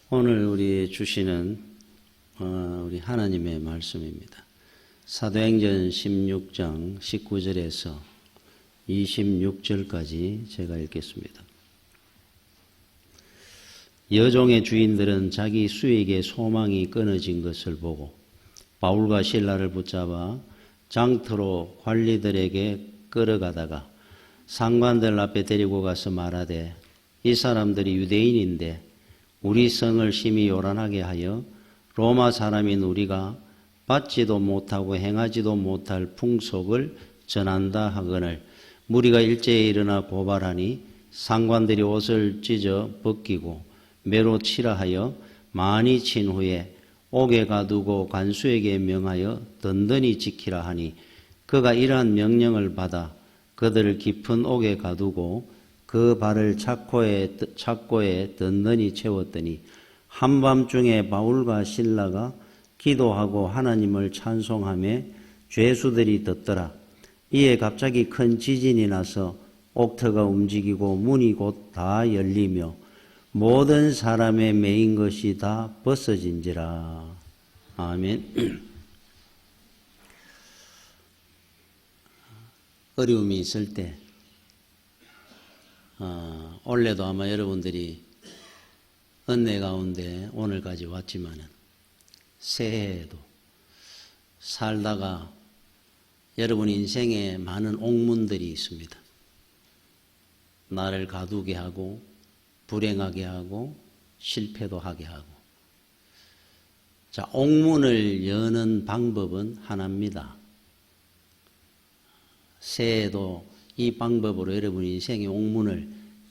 오늘 우리 주시는 우리 하나님의 말씀입니다. 사도행전 16장 19절에서 26절까지 제가 읽겠습니다. 여종의 주인들은 자기 수익의 소망이 끊어진 것을 보고 바울과 실라를 붙잡아 장터로 관리들에게 끌어가다가 상관들 앞에 데리고 가서 말하되, 이 사람들이 유대인인데 우리 성을 심히 요란하게 하여 로마 사람인 우리가 받지도 못하고 행하지도 못할 풍속을 전한다 하거늘 무리가 일제히 일어나 고발하니 상관들이 옷을 찢어 벗기고 매로 치라 하여 많이 친 후에 옥에 가두고 간수에게 명하여 든든히 지키라 하니, 그가 이러한 명령을 받아 그들을 깊은 옥에 가두고 그 발을 착고에 든든히 채웠더니 한밤중에 바울과 실라가 기도하고 하나님을 찬송하며 죄수들이 듣더라. 이에 갑자기 큰 지진이 나서 옥터가 움직이고 문이 곧 다 열리며 모든 사람의 매인 것이 다 벗어진지라. 아멘. 어려움이 있을 때 원래도 아마 여러분들이 은혜 가운데 오늘까지 왔지만은 새해에도 살다가 여러분 인생에 많은 옥문들이 있습니다. 나를 가두게 하고 불행하게 하고 실패도 하게 하고. 자, 옥문을 여는 방법은 하나입니다. 새해에도 이 방법으로 여러분 인생의 옥문을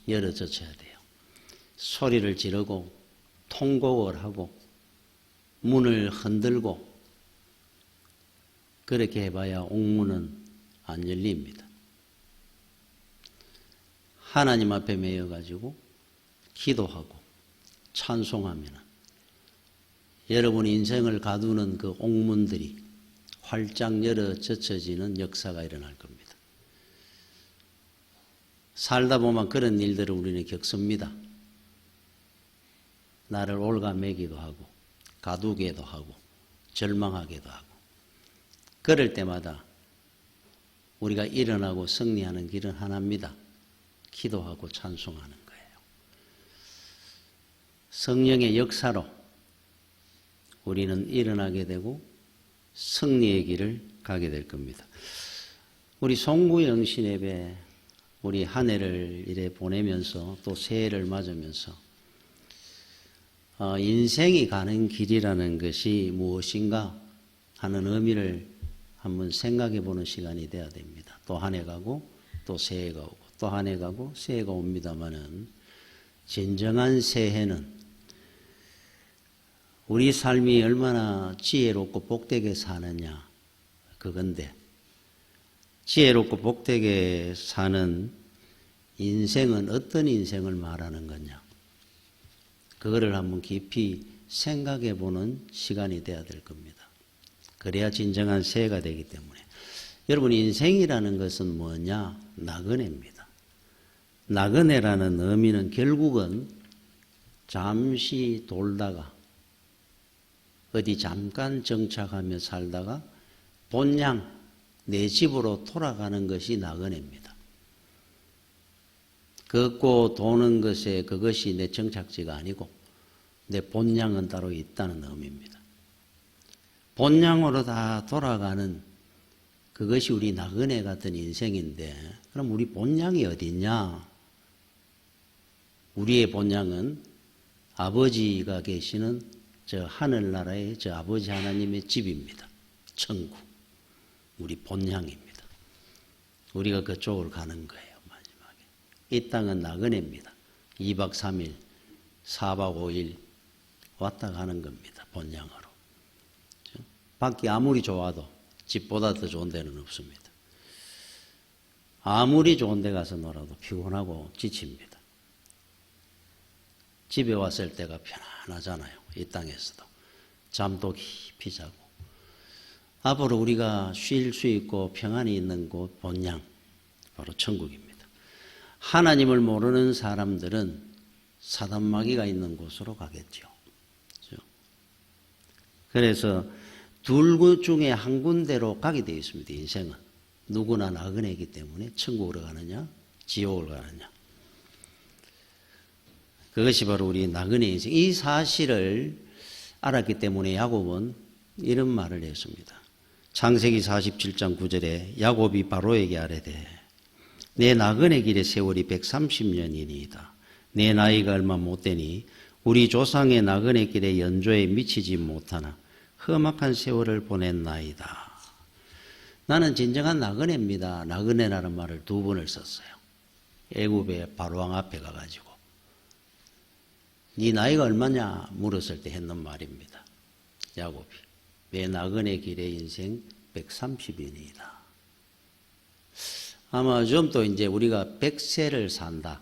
열어젖혀야 돼요. 소리를 지르고 통곡을 하고 문을 흔들고 그렇게 해봐야 옥문은 안 열립니다. 하나님 앞에 매여가지고 기도하고 찬송하면 여러분 인생을 가두는 그 옥문들이 활짝 열어젖혀지는 역사가 일어날 겁니다. 살다 보면 그런 일들을 우리는 겪습니다. 나를 올가매기도 하고 가두게도 하고 절망하게도 하고. 그럴 때마다 우리가 일어나고 승리하는 길은 하나입니다. 기도하고 찬송하는 거예요. 성령의 역사로 우리는 일어나게 되고 승리의 길을 가게 될 겁니다. 우리 송구영신 예배 우리 한 해를 이래 보내면서 또 새해를 맞으면서 인생이 가는 길이라는 것이 무엇인가 하는 의미를 한번 생각해 보는 시간이 돼야 됩니다. 또 한 해 가고 또 새해가 오고 또 한 해 가고 새해가 옵니다마는 진정한 새해는 우리 삶이 얼마나 지혜롭고 복되게 사느냐 그건데, 지혜롭고 복되게 사는 인생은 어떤 인생을 말하는 거냐, 그거를 한번 깊이 생각해 보는 시간이 돼야 될 겁니다. 그래야 진정한 새해가 되기 때문에. 여러분 인생이라는 것은 뭐냐? 나그네입니다. 나그네라는 의미는 결국은 잠시 돌다가 어디 잠깐 정착하며 살다가 본향 내 집으로 돌아가는 것이 나그네입니다. 걷고 도는 것에 그것이 내 정착지가 아니고 내 본향은 따로 있다는 의미입니다. 본향으로 다 돌아가는 그것이 우리 나그네 같은 인생인데, 그럼 우리 본향이 어디 있냐? 우리의 본향은 아버지가 계시는 저 하늘나라의 저 아버지 하나님의 집입니다. 천국. 우리 본향입니다. 우리가 그쪽으로 가는 거예요. 마지막에. 이 땅은 나그네입니다. 2박 3일, 4박 5일 왔다 가는 겁니다. 본향으로. 밖이 아무리 좋아도 집보다 더 좋은 데는 없습니다. 아무리 좋은 데 가서 놀아도 피곤하고 지칩니다. 집에 왔을 때가 편안하잖아요. 이 땅에서도. 잠도 깊이 자고. 앞으로 우리가 쉴 수 있고 평안이 있는 곳 본향, 바로 천국입니다. 하나님을 모르는 사람들은 사단마귀가 있는 곳으로 가겠죠. 그래서 둘 것 중에 한 군데로 가게 되어 있습니다. 인생은. 누구나 나그네이기 때문에 천국으로 가느냐 지옥으로 가느냐. 그것이 바로 우리 나그네 인생. 이 사실을 알았기 때문에 야곱은 이런 말을 했습니다. 창세기 47장 9절에 야곱이 바로에게 아뢰되 내 나그네 길의 세월이 130년이니이다. 내 나이가 얼마 못되니 우리 조상의 나그네 길의 연조에 미치지 못하나 험악한 세월을 보냈나이다. 나는 진정한 나그네입니다. 나그네라는 말을 두 번을 썼어요. 애굽의 바로왕 앞에 가가지고 네 나이가 얼마냐 물었을 때 했는 말입니다. 야곱이 내 나그네 길의 인생 130년이다. 아마 좀 또 이제 우리가 100세를 산다.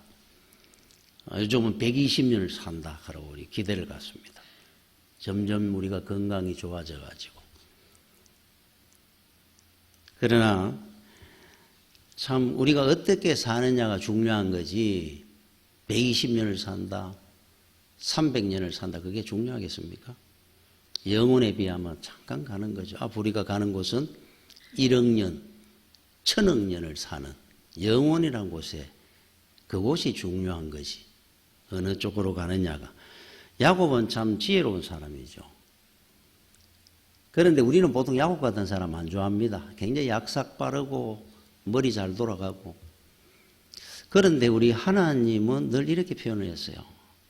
요즘은 120년을 산다. 그러고 우리 기대를 갖습니다. 점점 우리가 건강이 좋아져 가지고. 그러나 참 우리가 어떻게 사느냐가 중요한 거지 120년을 산다, 300년을 산다 그게 중요하겠습니까? 영혼에 비하면 잠깐 가는 거죠. 앞으로 우리가 가는 곳은 1억 년, 1000억 년을 사는 영혼이라는 곳에 그곳이 중요한 것이 어느 쪽으로 가느냐가. 야곱은 참 지혜로운 사람이죠. 그런데 우리는 보통 야곱 같은 사람 안 좋아합니다. 굉장히 약삭 빠르고 머리 잘 돌아가고. 그런데 우리 하나님은 늘 이렇게 표현을 했어요.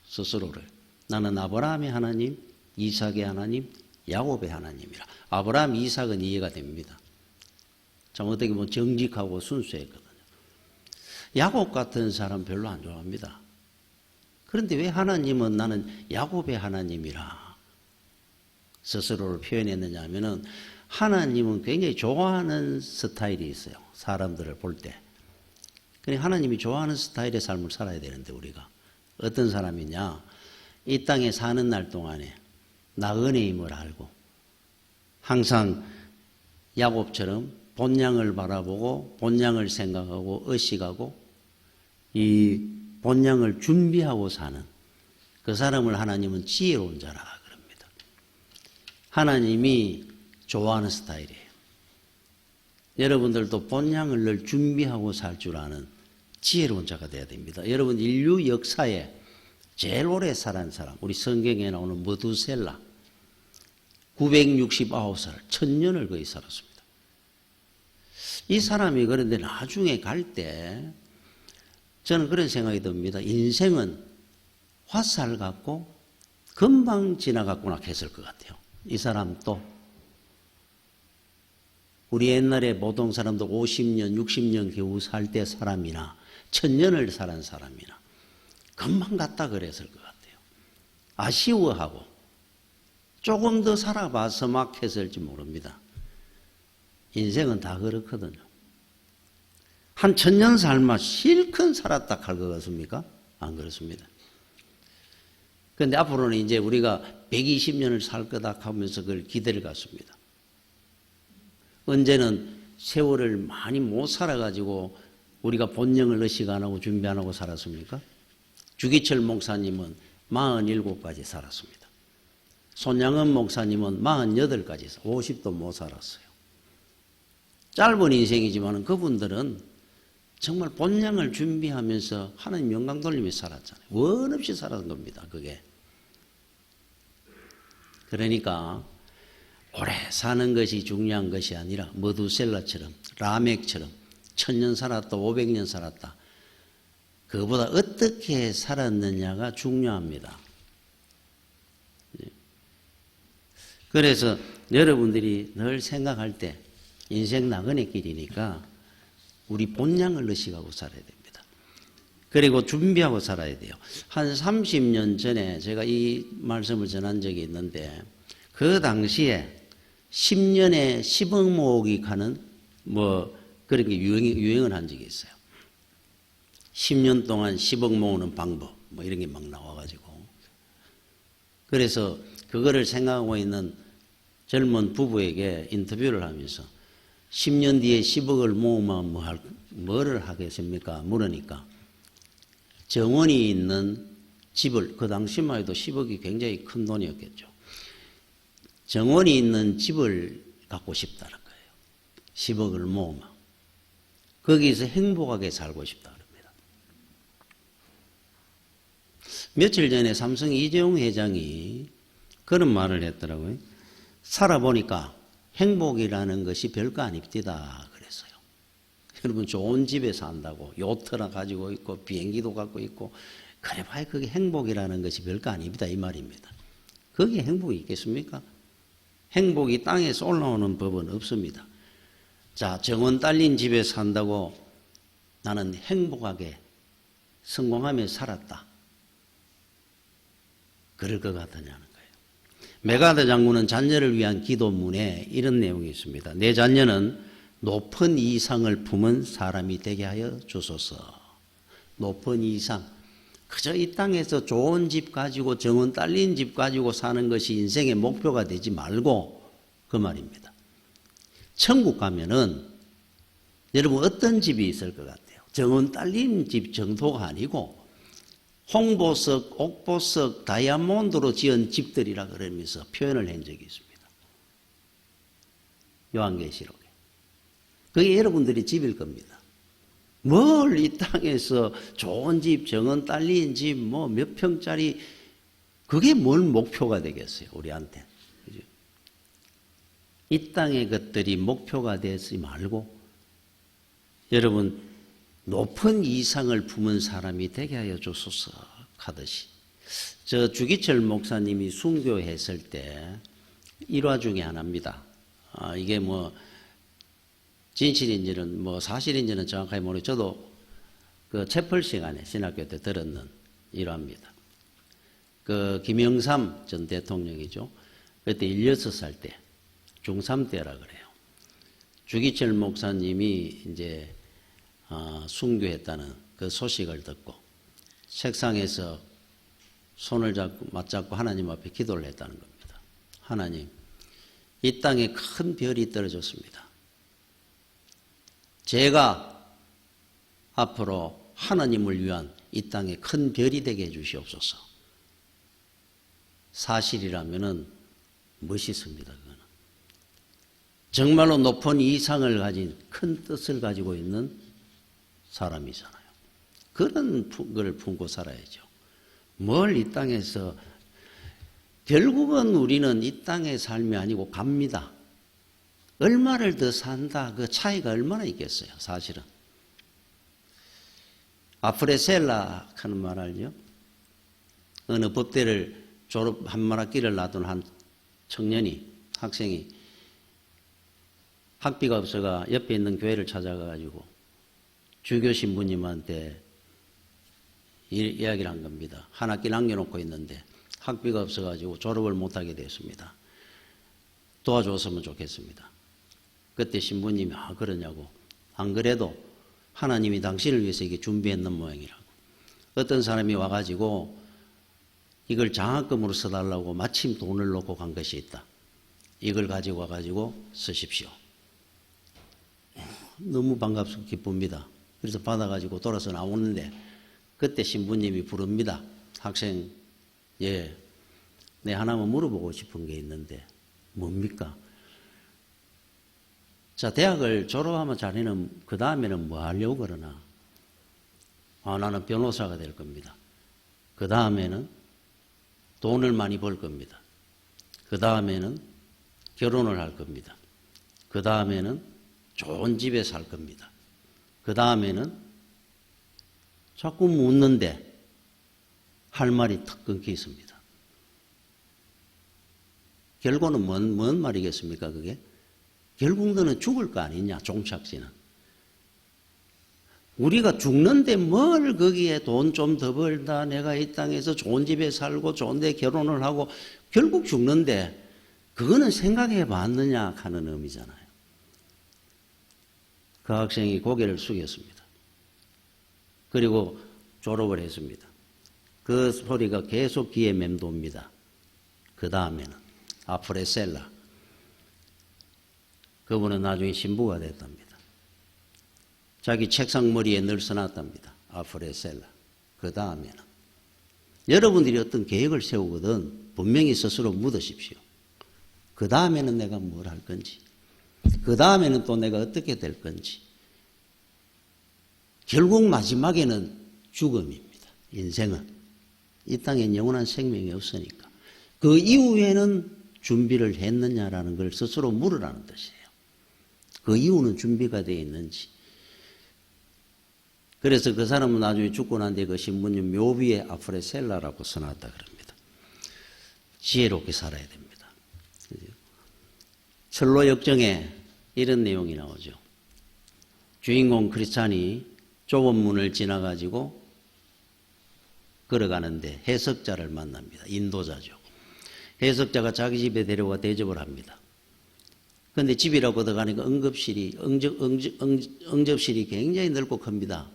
스스로를. 나는 아브라함의 하나님, 이삭의 하나님, 야곱의 하나님이라. 아브라함, 이삭은 이해가 됩니다. 참 어떻게 보면 정직하고 순수했거든요. 야곱 같은 사람 별로 안 좋아합니다. 그런데 왜 하나님은 나는 야곱의 하나님이라 스스로를 표현했느냐 하면은 하나님은 굉장히 좋아하는 스타일이 있어요. 사람들을 볼 때. 그러니까 하나님이 좋아하는 스타일의 삶을 살아야 되는데 우리가 어떤 사람이냐. 이 땅에 사는 날 동안에 나그네임을 알고 항상 야곱처럼 본향을 바라보고 본향을 생각하고 의식하고 이 본향을 준비하고 사는 그 사람을 하나님은 지혜로운 자라 그럽니다. 하나님이 좋아하는 스타일이에요. 여러분들도 본향을 늘 준비하고 살 줄 아는 지혜로운 자가 되어야 됩니다. 여러분 인류 역사에 제일 오래 살은 사람 우리 성경에 나오는 머두셀라 969살 1000년을 거의 살았습니다. 이 사람이 그런데 나중에 갈 때 저는 그런 생각이 듭니다. 인생은 화살 같고 금방 지나갔구나 했을 것 같아요. 이 사람도 우리 옛날에 보통 사람도 50년, 60년 겨우 살 때 사람이나 1000년을 살은 사람이나 금방 갔다 그랬을 것 같아요. 아쉬워하고 조금 더 살아봐서 막 했을지 모릅니다. 인생은 다 그렇거든요. 한 1000년 살면 실컷 살았다 할 것 같습니까? 안 그렇습니다. 그런데 앞으로는 이제 우리가 120년을 살 거다 하면서 그걸 기대를 갖습니다. 언제는 세월을 많이 못 살아가지고 우리가 본영을 의식 안 하고 준비 안 하고 살았습니까? 주기철 목사님은 47까지 살았습니다. 손양은 목사님은 48까지 50도 못 살았어요. 짧은 인생이지만 그분들은 정말 본향을 준비하면서 하나님 영광 돌리면서 살았잖아요. 원 없이 살았던 겁니다. 그게. 그러니까 오래 사는 것이 중요한 것이 아니라 머두셀라처럼 라멕처럼 1000년 살았다 500년 살았다. 그보다 어떻게 살았느냐가 중요합니다. 그래서 여러분들이 늘 생각할 때 인생 나그네 길이니까 우리 본향을 의식하고 살아야 됩니다. 그리고 준비하고 살아야 돼요. 한 30년 전에 제가 이 말씀을 전한 적이 있는데 그 당시에 10년에 10억 모으기 가는 뭐 그런 게 유행을 한 적이 있어요. 10년 동안 10억 모으는 방법 뭐 이런 게 막 나와가지고 그래서 그거를 생각하고 있는 젊은 부부에게 인터뷰를 하면서 10년 뒤에 10억을 모으면 뭐를 하겠습니까? 물으니까 정원이 있는 집을 그 당시만 해도 10억이 굉장히 큰 돈이었겠죠. 정원이 있는 집을 갖고 싶다는 거예요. 10억을 모으면. 거기서 행복하게 살고 싶다 그럽니다. 며칠 전에 삼성 이재용 회장이 그런 말을 했더라고요. 살아보니까 행복이라는 것이 별거 아닙니다. 그랬어요. 여러분 좋은 집에 산다고 요트나 가지고 있고 비행기도 갖고 있고 그래 봐야 그게 행복이라는 것이 별거 아닙니다. 이 말입니다. 거기에 행복이 있겠습니까? 행복이 땅에서 올라오는 법은 없습니다. 자, 정원 딸린 집에 산다고 나는 행복하게 성공하며 살았다. 그럴 것 같느냐는 거예요. 메가드 장군은 자녀를 위한 기도문에 이런 내용이 있습니다. 내 자녀는 높은 이상을 품은 사람이 되게 하여 주소서. 높은 이상. 그저 이 땅에서 좋은 집 가지고 정원 딸린 집 가지고 사는 것이 인생의 목표가 되지 말고 그 말입니다. 천국 가면은 여러분 어떤 집이 있을 것 같아요? 정원 딸린 집 정도가 아니고 홍보석, 옥보석, 다이아몬드로 지은 집들이라 그러면서 표현을 한 적이 있습니다. 요한계시록에. 그게 여러분들이 집일 겁니다. 뭘 이 땅에서 좋은 집, 정원 딸린 집, 뭐 몇 평짜리, 그게 뭘 목표가 되겠어요, 우리한테. 그죠? 이 땅의 것들이 목표가 되지 말고, 여러분, 높은 이상을 품은 사람이 되게 하여 주소서 하듯이. 저 주기철 목사님이 순교했을 때 일화 중에 하나입니다. 이게 뭐, 진실인지는 뭐 사실인지는 정확하게 모르겠어요. 저도 그 채플 시간에 신학교 때 들었는 일화입니다. 그 김영삼 전 대통령이죠. 그때 16살 때, 중3 때라 그래요. 주기철 목사님이 이제 순교했다는 그 소식을 듣고 책상에서 손을 잡고 맞잡고 하나님 앞에 기도를 했다는 겁니다. 하나님, 이 땅에 큰 별이 떨어졌습니다. 제가 앞으로 하나님을 위한 이 땅에 큰 별이 되게 해주시옵소서. 사실이라면은 멋있습니다. 그거는. 정말로 높은 이상을 가진 큰 뜻을 가지고 있는 사람이잖아요. 그런 걸 품고 살아야죠. 뭘 이 땅에서, 결국은 우리는 이 땅의 삶이 아니고 갑니다. 얼마를 더 산다, 그 차이가 얼마나 있겠어요, 사실은. 아프레셀라 하는 말 알죠? 어느 법대를 졸업 한 말학기를 놔둔 한 청년이, 학생이 학비가 없어가 옆에 있는 교회를 찾아가가지고 주교 신부님한테 이야기를 한 겁니다. 한 학기 남겨놓고 있는데 학비가 없어가지고 졸업을 못하게 됐습니다. 도와줬으면 좋겠습니다. 그때 신부님이 그러냐고. 안 그래도 하나님이 당신을 위해서 이게 준비했는 모양이라고. 어떤 사람이 와가지고 이걸 장학금으로 써달라고 마침 돈을 놓고 간 것이 있다. 이걸 가지고 와가지고 쓰십시오. 너무 반갑고 기쁩니다. 그래서 받아가지고 돌아서 나오는데 그때 신부님이 부릅니다. 학생, 예, 내 하나만 물어보고 싶은 게 있는데 뭡니까? 자, 대학을 졸업하면 자네는 그 다음에는 뭐 하려고 그러나? 나는 변호사가 될 겁니다. 그 다음에는 돈을 많이 벌 겁니다. 그 다음에는 결혼을 할 겁니다. 그 다음에는 좋은 집에 살 겁니다. 그 다음에는 자꾸 묻는데 할 말이 탁 끊겨 있습니다. 결과는 뭔 말이겠습니까, 그게? 결국 너는 죽을 거 아니냐, 종착지는. 우리가 죽는데 뭘 거기에 돈 좀 더 벌다, 내가 이 땅에서 좋은 집에 살고 좋은 데 결혼을 하고 결국 죽는데 그거는 생각해 봤느냐 하는 의미잖아요. 그 학생이 고개를 숙였습니다. 그리고 졸업을 했습니다. 그 소리가 계속 귀에 맴돕니다. 그 다음에는 아프레셀라. 그분은 나중에 신부가 됐답니다. 자기 책상 머리에 늘 써놨답니다. 아프레셀라. 그 다음에는. 여러분들이 어떤 계획을 세우거든 분명히 스스로 묻으십시오. 그 다음에는 내가 뭘 할 건지, 그 다음에는 또 내가 어떻게 될 건지. 결국 마지막에는 죽음입니다. 인생은. 이 땅엔 영원한 생명이 없으니까. 그 이후에는 준비를 했느냐라는 걸 스스로 물으라는 뜻이에요. 그 이후는 준비가 되어 있는지. 그래서 그 사람은 나중에 죽고 난 뒤에 그 신부님 묘비에 아프레셀라라고 써놨다 그럽니다. 지혜롭게 살아야 됩니다. 철로 역정에 이런 내용이 나오죠. 주인공 크리스찬이 좁은 문을 지나가지고 걸어가는데 해석자를 만납니다. 인도자죠. 해석자가 자기 집에 데려가 대접을 합니다. 그런데 집이라고 들어가니까 응접실이 굉장히 넓고 큽니다.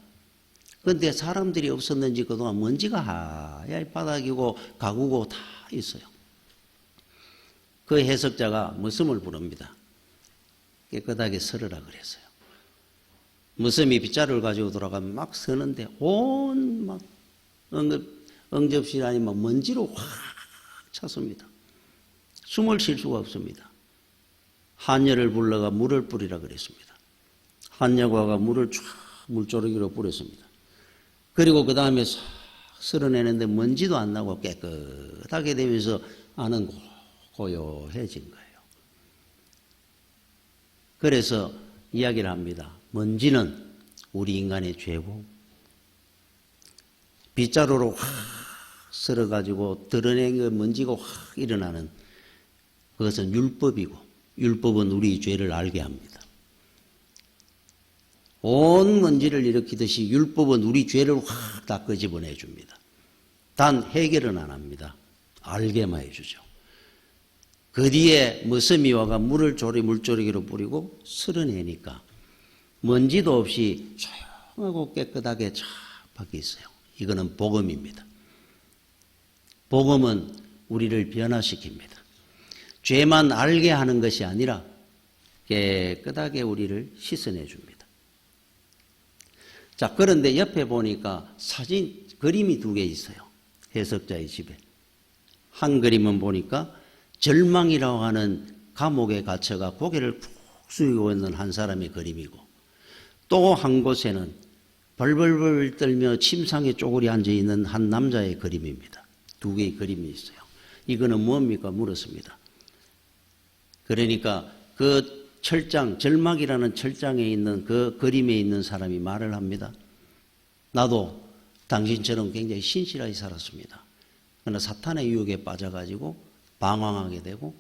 그런데 사람들이 없었는지 그동안 먼지가 하얗게 바닥이고 가구고 다 있어요. 그 해석자가 머슴을 부릅니다. 깨끗하게 서르라 그랬어요. 머슴이 빗자루를 가지고 돌아가면 막 서는데 온 막 응접실 아니면 먼지로 확 찼습니다. 숨을 쉴 수가 없습니다. 한여를 불러가 물을 뿌리라 그랬습니다. 한여가가 물을 쫙 물조르기로 뿌렸습니다. 그리고 그 다음에 싹 쓸어내는데 먼지도 안 나고 깨끗하게 되면서 안은 고요해진 거예요. 그래서 이야기를 합니다. 먼지는 우리 인간의 죄고 빗자루로 확 쓸어가지고 드러낸 그 먼지가 확 일어나는 그것은 율법이고 율법은 우리 죄를 알게 합니다. 온 먼지를 일으키듯이 율법은 우리 죄를 확 다 끄집어내 줍니다. 단 해결은 안 합니다. 알게만 해주죠. 그 뒤에 머슴이 와가 물조리기로 뿌리고 쓸어내니까 먼지도 없이 조용하고 깨끗하게 쫙 바뀌어 있어요. 이거는 복음입니다. 복음은 우리를 변화시킵니다. 죄만 알게 하는 것이 아니라 깨끗하게 우리를 씻어내 줍니다. 자, 그런데 옆에 보니까 그림이 2개 있어요. 해석자의 집에. 한 그림은 보니까 절망이라고 하는 감옥에 갇혀가 고개를 푹 숙이고 있는 한 사람의 그림이고, 또 한 곳에는 벌벌벌 떨며 침상에 쪼그리 앉아있는 한 남자의 그림입니다. 2개의 그림이 있어요. 이거는 뭡니까? 물었습니다. 그러니까 그 절막이라는 철장에 있는 그 그림에 있는 사람이 말을 합니다. 나도 당신처럼 굉장히 신실하게 살았습니다. 그러나 사탄의 유혹에 빠져가지고 방황하게 되고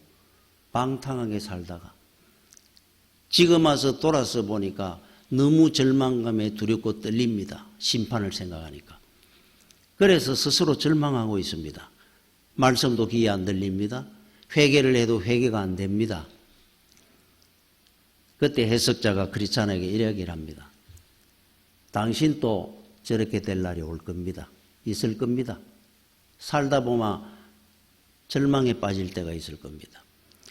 방탕하게 살다가 지금 와서 돌아서 보니까 너무 절망감에 두렵고 떨립니다. 심판을 생각하니까. 그래서 스스로 절망하고 있습니다. 말씀도 귀에 안 들립니다. 회개를 해도 회개가 안 됩니다. 그때 해석자가 크리스찬에게 이야기를 합니다. 당신도 저렇게 될 날이 올 겁니다. 있을 겁니다. 살다 보면 절망에 빠질 때가 있을 겁니다.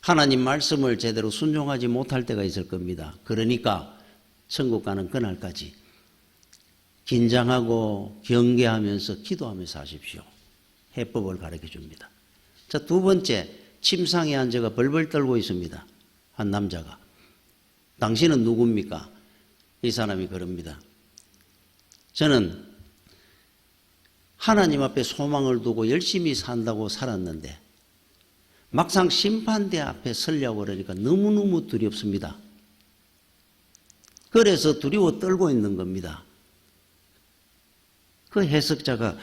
하나님 말씀을 제대로 순종하지 못할 때가 있을 겁니다. 그러니까 천국 가는 그날까지 긴장하고 경계하면서 기도하면서 하십시오. 해법을 가르쳐 줍니다. 자, 2번째, 침상에 앉아가 벌벌 떨고 있습니다. 한 남자가. 당신은 누굽니까? 이 사람이 그럽니다. 저는 하나님 앞에 소망을 두고 열심히 산다고 살았는데 막상 심판대 앞에 서려고 그러니까 너무너무 두렵습니다. 그래서 두려워 떨고 있는 겁니다. 그 해석자가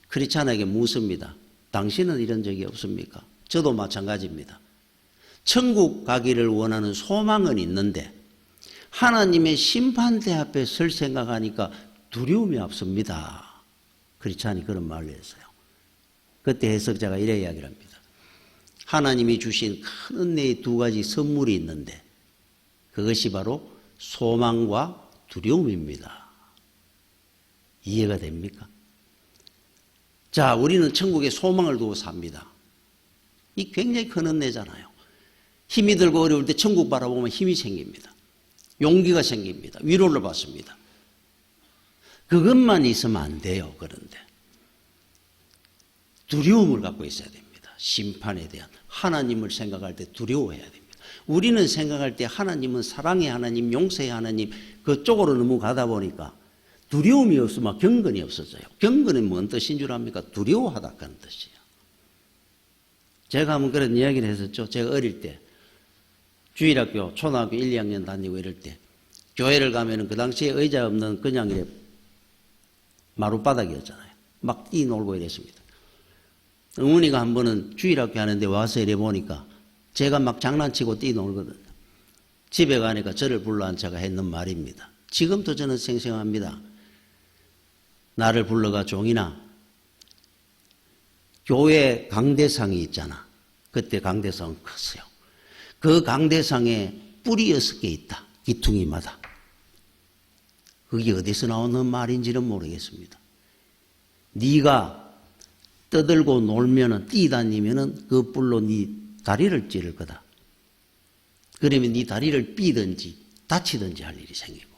크리스찬에게 묻습니다. 당신은 이런 적이 없습니까? 저도 마찬가지입니다. 천국 가기를 원하는 소망은 있는데 하나님의 심판대 앞에 설 생각하니까 두려움이 앞섭니다. 크리스찬이 그런 말을 했어요. 그때 해석자가 이래 이야기를 합니다. 하나님이 주신 큰 은혜의 2가지 선물이 있는데 그것이 바로 소망과 두려움입니다. 이해가 됩니까? 자, 우리는 천국에 소망을 두고 삽니다. 이 굉장히 큰 은혜잖아요. 힘이 들고 어려울 때 천국 바라보면 힘이 생깁니다. 용기가 생깁니다. 위로를 받습니다. 그것만 있으면 안 돼요. 그런데 두려움을 갖고 있어야 됩니다. 심판에 대한 하나님을 생각할 때 두려워해야 됩니다. 우리는 생각할 때 하나님은 사랑의 하나님, 용서의 하나님 그쪽으로 너무 가다 보니까 두려움이 없으면 경건이 없어져요. 경건은 뭔 뜻인 줄 압니까? 두려워하다 그런 뜻이에요. 제가 한번 그런 이야기를 했었죠. 제가 어릴 때 주일학교 초등학교 1, 2학년 다니고 이럴 때 교회를 가면은 그 당시에 의자 없는 그냥 이래 마룻바닥이었잖아요. 막 뛰놀고 이랬습니다. 어머니가 한 번은 주일학교 하는데 와서 이래 보니까 제가 막 장난치고 뛰놀거든요. 집에 가니까 저를 불러앉혀가 했는 말입니다. 지금도 저는 생생합니다. 나를 불러가 종이나 교회 강대상이 있잖아. 그때 강대상은 컸어요. 그 강대상에 뿔이 6개 있다. 기퉁이마다. 그게 어디서 나오는 말인지는 모르겠습니다. 네가 떠들고 놀면은 뛰다니면은 그 뿔로 네 다리를 찌를 거다. 그러면 네 다리를 삐든지 다치든지 할 일이 생기고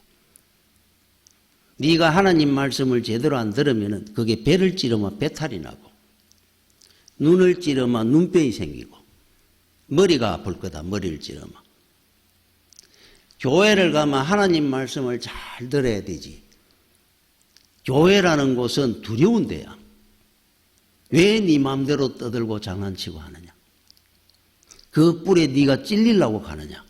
네가 하나님 말씀을 제대로 안 들으면은 그게 배를 찌르면 배탈이 나고 눈을 찌르면 눈병이 생기고 머리가 아플 거다. 머리를 찌르면. 교회를 가면 하나님 말씀을 잘 들어야 되지. 교회라는 곳은 두려운 데야. 왜 네 마음대로 떠들고 장난치고 하느냐. 그 뿔에 네가 찔리려고 가느냐.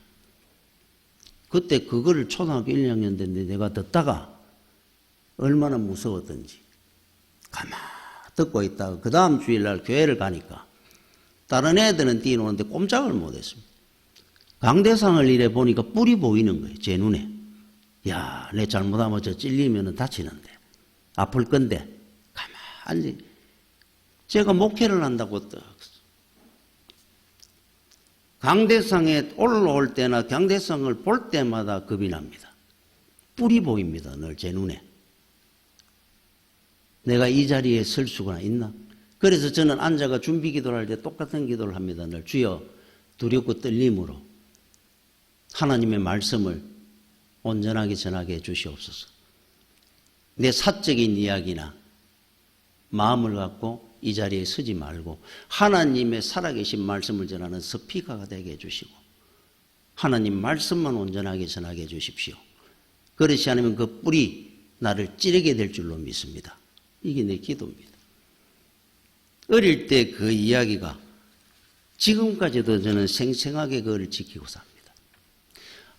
그때 그거를 초등학교 1, 2학년 됐는데 내가 듣다가 얼마나 무서웠던지 가만 듣고 있다가 그 다음 주일날 교회를 가니까 다른 애들은 뛰노는데 꼼짝을 못했습니다. 강대상을 이래 보니까 뿔이 보이는 거예요. 제 눈에. 야, 내 잘못하면 저 찔리면 다치는데 아플 건데 가만히 제가 목회를 한다고 또 강대상에 올라올 때나 강대상을 볼 때마다 겁이 납니다. 뿔이 보입니다. 늘 제 눈에. 내가 이 자리에 설 수가 있나? 그래서 저는 앉아가 준비 기도를 할 때 똑같은 기도를 합니다. 늘 주여 두렵고 떨림으로 하나님의 말씀을 온전하게 전하게 해 주시옵소서. 내 사적인 이야기나 마음을 갖고 이 자리에 서지 말고 하나님의 살아계신 말씀을 전하는 스피커가 되게 해주시고 하나님 말씀만 온전하게 전하게 해주십시오. 그렇지 않으면 그 뿔이 나를 찌르게 될 줄로 믿습니다. 이게 내 기도입니다. 어릴 때 그 이야기가 지금까지도 저는 생생하게 그걸 지키고 삽니다.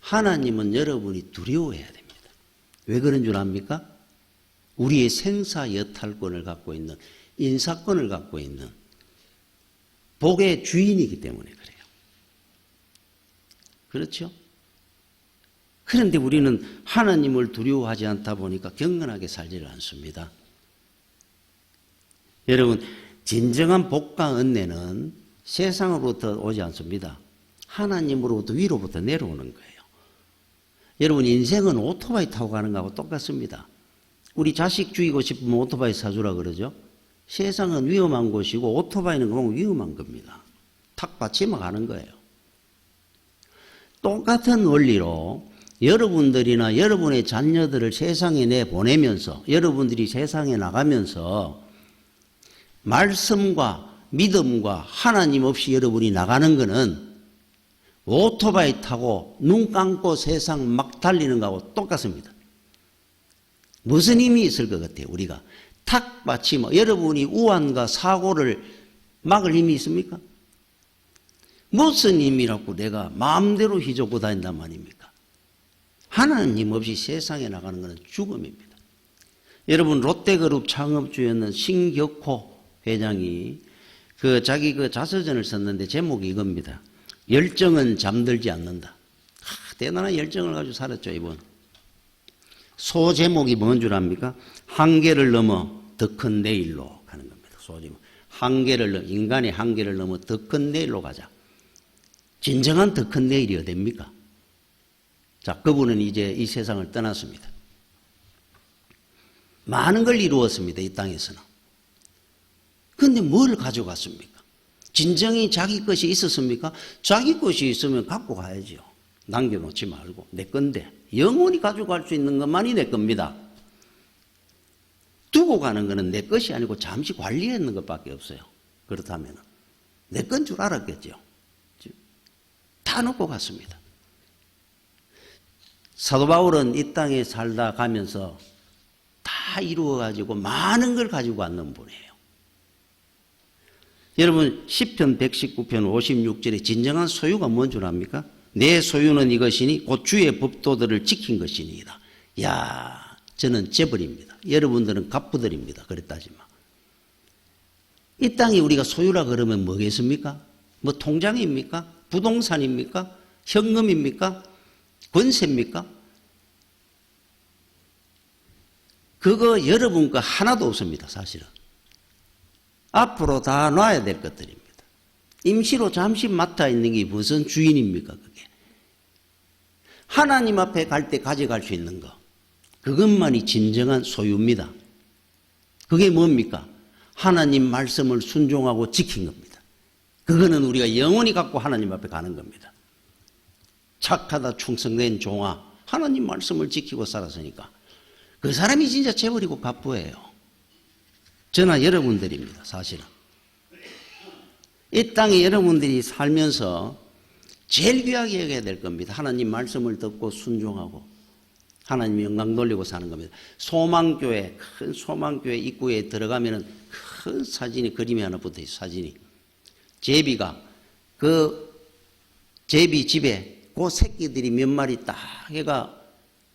하나님은 여러분이 두려워해야 됩니다. 왜 그런 줄 압니까? 우리의 생사 여탈권을 갖고 있는 인사권을 갖고 있는 복의 주인이기 때문에 그래요. 그렇죠? 그런데 우리는 하나님을 두려워하지 않다 보니까 경건하게 살지를 않습니다. 여러분, 진정한 복과 은혜는 세상으로부터 오지 않습니다. 하나님으로부터 위로부터 내려오는 거예요. 여러분, 인생은 오토바이 타고 가는 거하고 똑같습니다. 우리 자식 죽이고 싶으면 오토바이 사주라 그러죠. 세상은 위험한 곳이고 오토바이는 그만 위험한 겁니다. 탁 받치면 가는 거예요. 똑같은 원리로 여러분들이나 여러분의 자녀들을 세상에 내보내면서 여러분들이 세상에 나가면서 말씀과 믿음과 하나님 없이 여러분이 나가는 거는 오토바이 타고 눈 감고 세상 막 달리는 거하고 똑같습니다. 무슨 힘이 있을 것 같아요? 우리가 탁 받치면 여러분이 우환과 사고를 막을 힘이 있습니까? 무슨 힘이라고 내가 마음대로 휘젓고 다닌단 말입니까? 하나님 없이 세상에 나가는 것은 죽음입니다. 여러분, 롯데그룹 창업주였는 신격호 회장이 자기 자서전을 썼는데 제목이 이겁니다. 열정은 잠들지 않는다. 대단한 열정을 가지고 살았죠, 이분. 소제목이 뭔 줄 압니까? 한계를 넘어 더 큰 내일로 가는 겁니다. 소제목. 인간의 한계를 넘어 더 큰 내일로 가자. 진정한 더 큰 내일이 어딥니까? 자, 그분은 이제 이 세상을 떠났습니다. 많은 걸 이루었습니다, 이 땅에서는. 그런데 뭘 가져갔습니까? 진정히 자기 것이 있었습니까? 자기 것이 있으면 갖고 가야죠. 남겨놓지 말고. 내 건데. 영원히 가져갈 수 있는 것만이 내 겁니다. 두고 가는 것은 내 것이 아니고 잠시 관리하는 것밖에 없어요. 그렇다면. 내 건 줄 알았겠죠. 다 놓고 갔습니다. 사도 바울은 이 땅에 살다 가면서 다 이루어가지고 많은 걸 가지고 왔는 분이에요. 여러분 시편 119편 56절에 진정한 소유가 뭔 줄 압니까? 내 소유는 이것이니 곧 주의 법도들을 지킨 것이니이다. 야, 저는 재벌입니다. 여러분들은 갑부들입니다. 그랬다지만 이 땅이 우리가 소유라 그러면 뭐겠습니까? 뭐 통장입니까? 부동산입니까? 현금입니까? 권세입니까? 그거 여러분 거 하나도 없습니다. 사실은 앞으로 다 놔야 될 것들입니다. 임시로 잠시 맡아 있는 게 무슨 주인입니까? 그게 하나님 앞에 갈 때 가져갈 수 있는 거, 그것만이 진정한 소유입니다. 그게 뭡니까? 하나님 말씀을 순종하고 지킨 겁니다. 그거는 우리가 영원히 갖고 하나님 앞에 가는 겁니다. 착하다 충성된 종아, 하나님 말씀을 지키고 살았으니까 그 사람이 진짜 재벌이고 갑부예요. 저나 여러분들입니다. 사실은 이 땅에 여러분들이 살면서 제일 귀하게 여겨야 될 겁니다. 하나님 말씀을 듣고 순종하고 하나님 영광 돌리고 사는 겁니다. 소망교회, 큰 소망교회 입구에 들어가면은 큰 사진이, 그림이 하나 붙어 있어요. 사진이. 제비가 그 제비 집에 그 새끼들이 몇 마리 딱 해가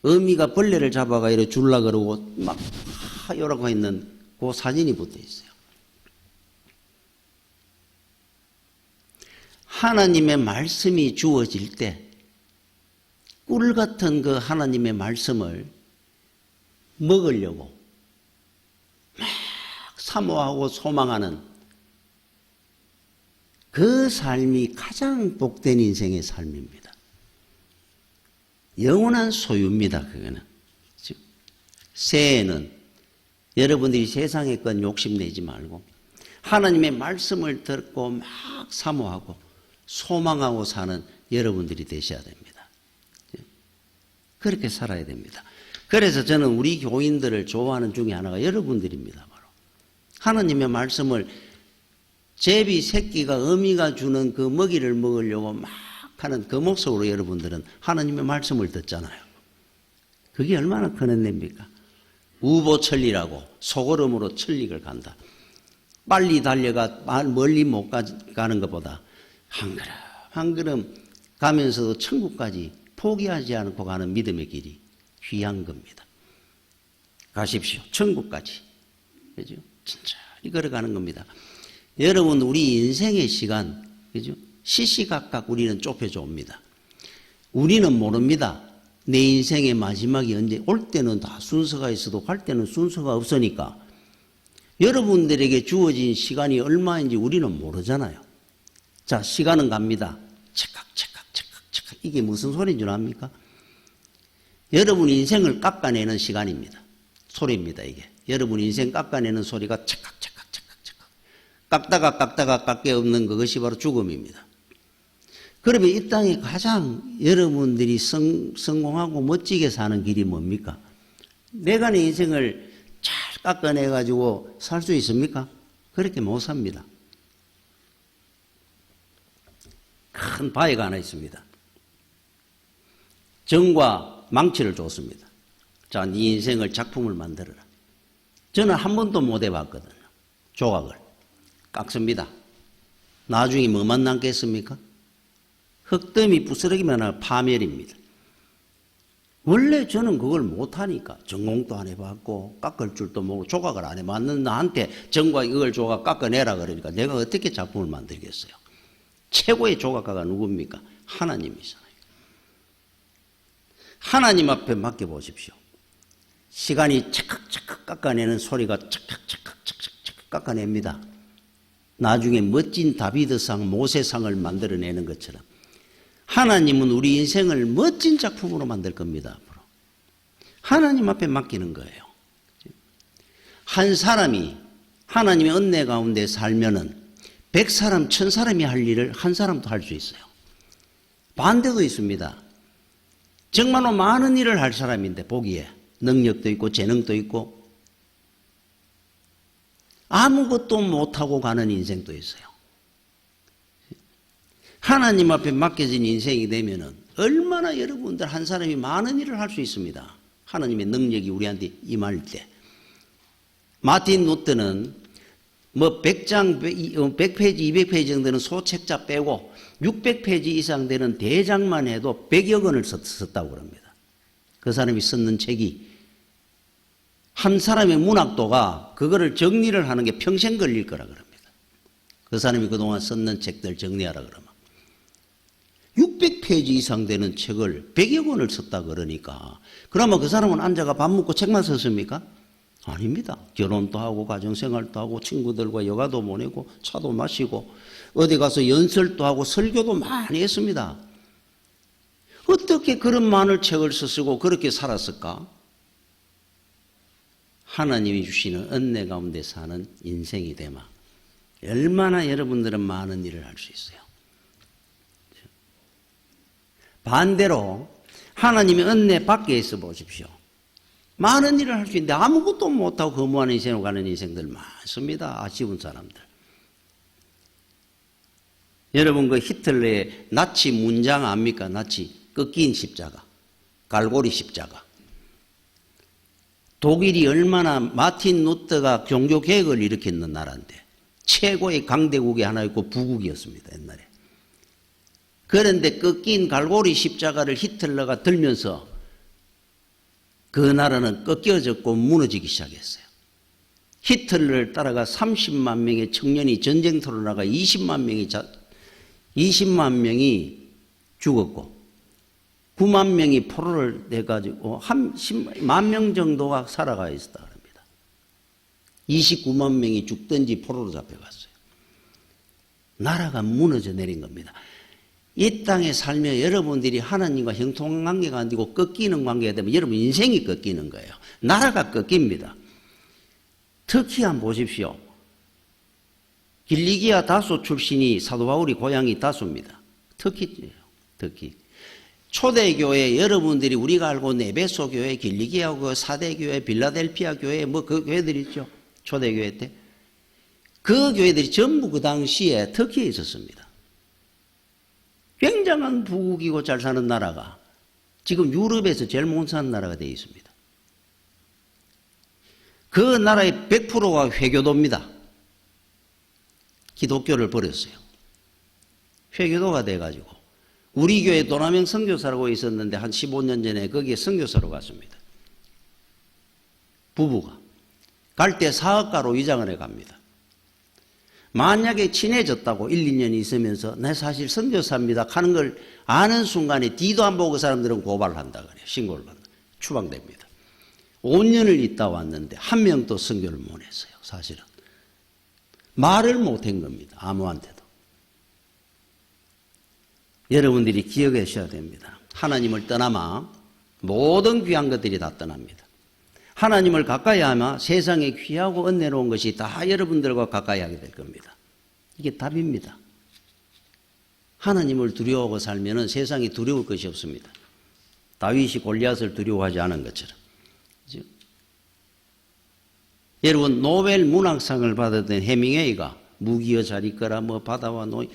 어미가 벌레를 잡아가 이렇게 줄라 그러고 막 이러고 있는 그 사진이 붙어 있어요. 하나님의 말씀이 주어질 때 꿀 같은 그 하나님의 말씀을 먹으려고 막 사모하고 소망하는 그 삶이 가장 복된 인생의 삶입니다. 영원한 소유입니다. 그거는. 새해에는 여러분들이 세상의 건 욕심내지 말고 하나님의 말씀을 듣고 막 사모하고 소망하고 사는 여러분들이 되셔야 됩니다. 그렇게 살아야 됩니다. 그래서 저는 우리 교인들을 좋아하는 중에 하나가 여러분들입니다. 바로 하나님의 말씀을 제비 새끼가 어미가 주는 그 먹이를 먹으려고 막 하는 그 목적으로 여러분들은 하나님의 말씀을 듣잖아요. 그게 얼마나 큰 은혜입니까? 우보천리라고 소걸음으로 천리를 간다. 빨리 달려가 멀리 못 가는 것보다 한 걸음 한 걸음 가면서도 천국까지 포기하지 않고 가는 믿음의 길이 귀한 겁니다. 가십시오. 천국까지. 그죠? 천천히 걸어가는 겁니다. 여러분, 우리 인생의 시간, 그죠? 시시각각 우리는 좁혀져 옵니다. 우리는 모릅니다. 내 인생의 마지막이 언제, 올 때는 다 순서가 있어도 갈 때는 순서가 없으니까 여러분들에게 주어진 시간이 얼마인지 우리는 모르잖아요. 자, 시간은 갑니다. 찰칵. 이게 무슨 소리인 줄 압니까? 여러분 인생을 깎아내는 시간입니다. 소리입니다, 이게. 여러분 인생 깎아내는 소리가 찰칵. 깎다가 깎게 없는 그것이 바로 죽음입니다. 그러면 이 땅에 가장 여러분들이 성공하고 멋지게 사는 길이 뭡니까? 내가 내 인생을 잘 깎아내가지고 살 수 있습니까? 그렇게 못 삽니다. 큰 바위가 하나 있습니다. 정과 망치를 줬습니다. 자, 네 인생을 작품을 만들어라. 저는 한 번도 못 해봤거든요. 조각을. 깎습니다. 나중에 뭐만 남겠습니까? 흙더미 부스러기만 하나 파멸입니다. 원래 저는 그걸 못하니까 전공도 안 해봤고 깎을 줄도 모르고 조각을 안 해봤는 나한테 정과 이걸 조각 깎아내라 그러니까 내가 어떻게 작품을 만들겠어요? 최고의 조각가가 누굽니까? 하나님이잖아요. 하나님 앞에 맡겨보십시오. 시간이 착각착각 깎아내는 소리가 착각착각 깎아냅니다. 나중에 멋진 다비드상, 모세상을 만들어내는 것처럼 하나님은 우리 인생을 멋진 작품으로 만들 겁니다. 앞으로. 하나님 앞에 맡기는 거예요. 한 사람이 하나님의 은혜 가운데 살면은 100사람, 1000사람이 할 일을 한 사람도 할 수 있어요. 반대도 있습니다. 정말로 많은 일을 할 사람인데 보기에 능력도 있고 재능도 있고 아무것도 못하고 가는 인생도 있어요. 하나님 앞에 맡겨진 인생이 되면은 얼마나 여러분들 한 사람이 많은 일을 할 수 있습니다. 하나님의 능력이 우리한테 임할 때. 마틴 루터는 뭐 100장, 100페이지, 200페이지 정도는 소책자 빼고 600페이지 이상 되는 대장만 해도 100여 권을 썼다고 그럽니다. 그 사람이 썼는 책이 한 사람의 문학도가 그거를 정리를 하는 게 평생 걸릴 거라 그럽니다. 그 사람이 그동안 썼는 책들 정리하라 그러면 600페이지 이상 되는 책을 100여 권을 썼다 그러니까 그러면 그 사람은 앉아가 밥 먹고 책만 썼습니까? 아닙니다. 결혼도 하고 가정생활도 하고 친구들과 여가도 보내고 차도 마시고 어디 가서 연설도 하고 설교도 많이 했습니다. 어떻게 그런 많은 책을 쓰고 그렇게 살았을까? 하나님이 주시는 은혜 가운데 사는 인생이 되마 얼마나 여러분들은 많은 일을 할 수 있어요. 반대로 하나님의 은혜 밖에 있어 보십시오. 많은 일을 할 수 있는데 아무것도 못하고 거무하는 인생으로 가는 인생들 많습니다. 아쉬운 사람들. 여러분 그 히틀러의 나치 문장 압니까? 나치 꺾인 십자가, 갈고리 십자가. 독일이 얼마나 마틴 루터가 종교개혁을 일으켰는 나라인데 최고의 강대국이 하나 있고 부국이었습니다. 옛날에. 그런데 꺾인 갈고리 십자가를 히틀러가 들면서 그 나라는 꺾여졌고 무너지기 시작했어요. 히틀러를 따라가 30만 명의 청년이 전쟁터로 나가 20만 명이 죽었고 9만 명이 포로를 내가지고 한 10만 명 정도가 살아가 있었다 합니다. 29만 명이 죽든지 포로로 잡혀갔어요. 나라가 무너져 내린 겁니다. 이 땅에 살며 여러분들이 하나님과 형통관계가 안 되고 꺾이는 관계가 되면 여러분 인생이 꺾이는 거예요. 나라가 꺾입니다. 특히 한번 보십시오. 길리기아 다소 출신이 사도 바울이 고향이 다소입니다. 특히 초대교회 여러분들이 우리가 알고 있는 에베소 교회, 길리기아 교회, 사대교회, 빌라델피아 교회 뭐 그 교회들 있죠. 초대교회 때. 그 교회들이 전부 그 당시에 터키에 있었습니다. 굉장한 부국이고 잘 사는 나라가 지금 유럽에서 제일 못 사는 나라가 되어 있습니다. 그 나라의 100%가 회교도입니다. 기독교를 버렸어요. 회교도가 돼가지고 우리 교회 도남형 선교사라고 있었는데 한 15년 전에 거기에 선교사로 갔습니다. 부부가 갈 때 사업가로 위장을 해갑니다. 만약에 친해졌다고 1, 2년 있으면서 내 사실 선교사입니다 하는 걸 아는 순간에 뒤도 안 보고 그 사람들은 고발을 한다 그래요. 신고를 한다. 추방됩니다. 5년을 있다 왔는데 한 명도 선교를 못 했어요. 사실은. 말을 못한 겁니다. 아무한테도. 여러분들이 기억하셔야 됩니다. 하나님을 떠나마 모든 귀한 것들이 다 떠납니다. 하나님을 가까이 하면 세상에 귀하고 은혜로운 것이 다 여러분들과 가까이 하게 될 겁니다. 이게 답입니다. 하나님을 두려워하고 살면 세상이 두려울 것이 없습니다. 다윗이 골리앗을 두려워하지 않은 것처럼. 그렇죠? 여러분 노벨 문학상을 받았던 해밍웨이가 무기여 잘 있거라 뭐 바다와 노이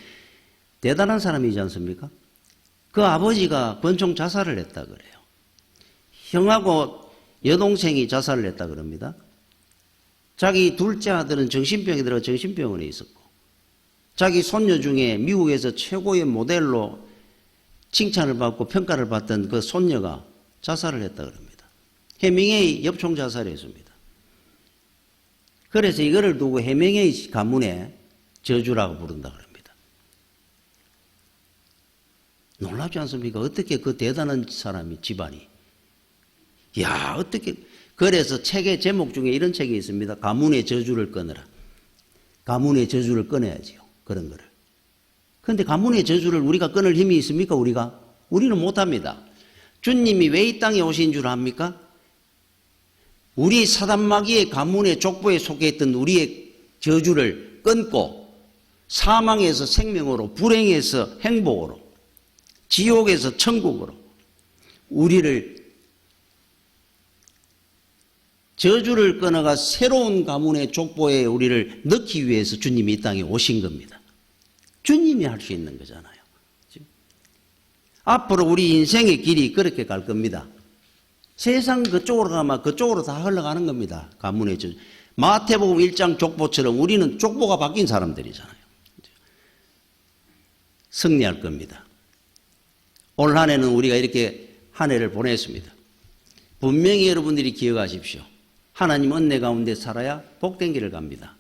대단한 사람이지 않습니까? 그 아버지가 권총 자살을 했다 그래요. 형하고 여동생이 자살을 했다 그럽니다. 자기 둘째 아들은 정신병에 들어 정신병원에 있었고 자기 손녀 중에 미국에서 최고의 모델로 칭찬을 받고 평가를 받던 그 손녀가 자살을 했다 그럽니다. 해밍웨이 엽총 자살했습니다. 그래서 이거를 두고 해밍웨이 가문의 저주라고 부른다 그럽니다. 놀랍지 않습니까? 어떻게 그 대단한 사람이 집안이 야, 어떻게, 그래서 책의 제목 중에 이런 책이 있습니다. 가문의 저주를 끊어라. 가문의 저주를 끊어야지요. 그런 거를. 그런데 가문의 저주를 우리가 끊을 힘이 있습니까? 우리는 못합니다. 주님이 왜 이 땅에 오신 줄 압니까? 우리 사단마귀의 가문의 족보에 속해 있던 우리의 저주를 끊고 사망에서 생명으로, 불행에서 행복으로, 지옥에서 천국으로 우리를 저주를 끊어가 새로운 가문의 족보에 우리를 넣기 위해서 주님이 이 땅에 오신 겁니다. 주님이 할 수 있는 거잖아요. 앞으로 우리 인생의 길이 그렇게 갈 겁니다. 세상 그쪽으로 가면 그쪽으로 다 흘러가는 겁니다. 가문의 저 마태복음 1장 족보처럼 우리는 족보가 바뀐 사람들이잖아요. 승리할 겁니다. 올 한 해는 우리가 이렇게 한 해를 보냈습니다. 분명히 여러분들이 기억하십시오. 하나님 은혜 가운데 살아야 복된 길을 갑니다.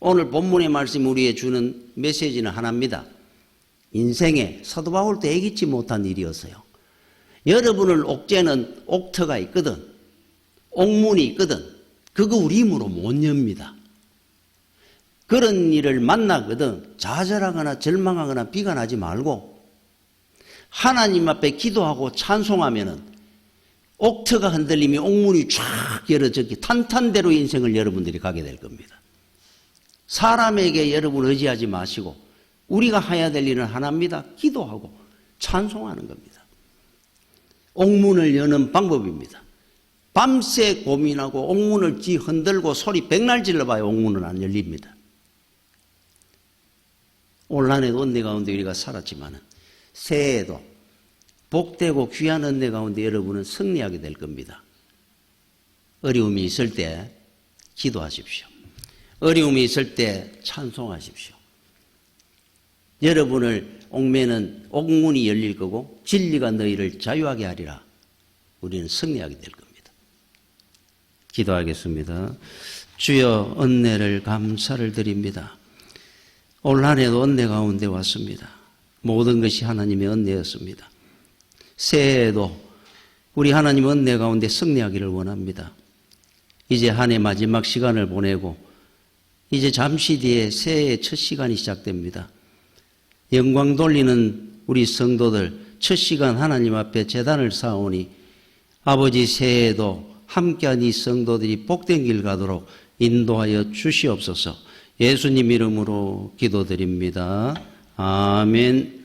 오늘 본문의 말씀 우리에 주는 메시지는 하나입니다. 인생에 사도 바울도 예기치 못한 일이었어요. 여러분을 옥죄는 옥터가 있거든. 옥문이 있거든. 그거 우리 힘으로 못 엽니다. 그런 일을 만나거든 좌절하거나 절망하거나 비관하지 말고 하나님 앞에 기도하고 찬송하면은 옥터가 흔들리며 옥문이 쫙 열어졌기 탄탄대로 인생을 여러분들이 가게 될 겁니다. 사람에게 여러분 의지하지 마시고 우리가 해야 될 일은 하나입니다. 기도하고 찬송하는 겁니다. 옥문을 여는 방법입니다. 밤새 고민하고 옥문을 흔들고 소리 백날 질러봐야 옥문은 안 열립니다. 올 한 해도 은혜 가운데 우리가 살았지만 새해에도 복되고 귀한 은혜 가운데 여러분은 승리하게 될 겁니다. 어려움이 있을 때 기도하십시오. 어려움이 있을 때 찬송하십시오. 여러분을 옥매는 옥문이 열릴 거고 진리가 너희를 자유하게 하리라. 우리는 승리하게 될 겁니다. 기도하겠습니다. 주여 은혜를 감사를 드립니다. 올 한 해도 은혜 가운데 왔습니다. 모든 것이 하나님의 은혜였습니다. 새해에도 우리 하나님 은혜 가운데 승리하기를 원합니다. 이제 한 해 마지막 시간을 보내고 이제 잠시 뒤에 새해의 첫 시간이 시작됩니다. 영광 돌리는 우리 성도들 첫 시간 하나님 앞에 제단을 쌓으니 아버지 새해에도 함께한 이 성도들이 복된 길 가도록 인도하여 주시옵소서. 예수님 이름으로 기도드립니다. 아멘.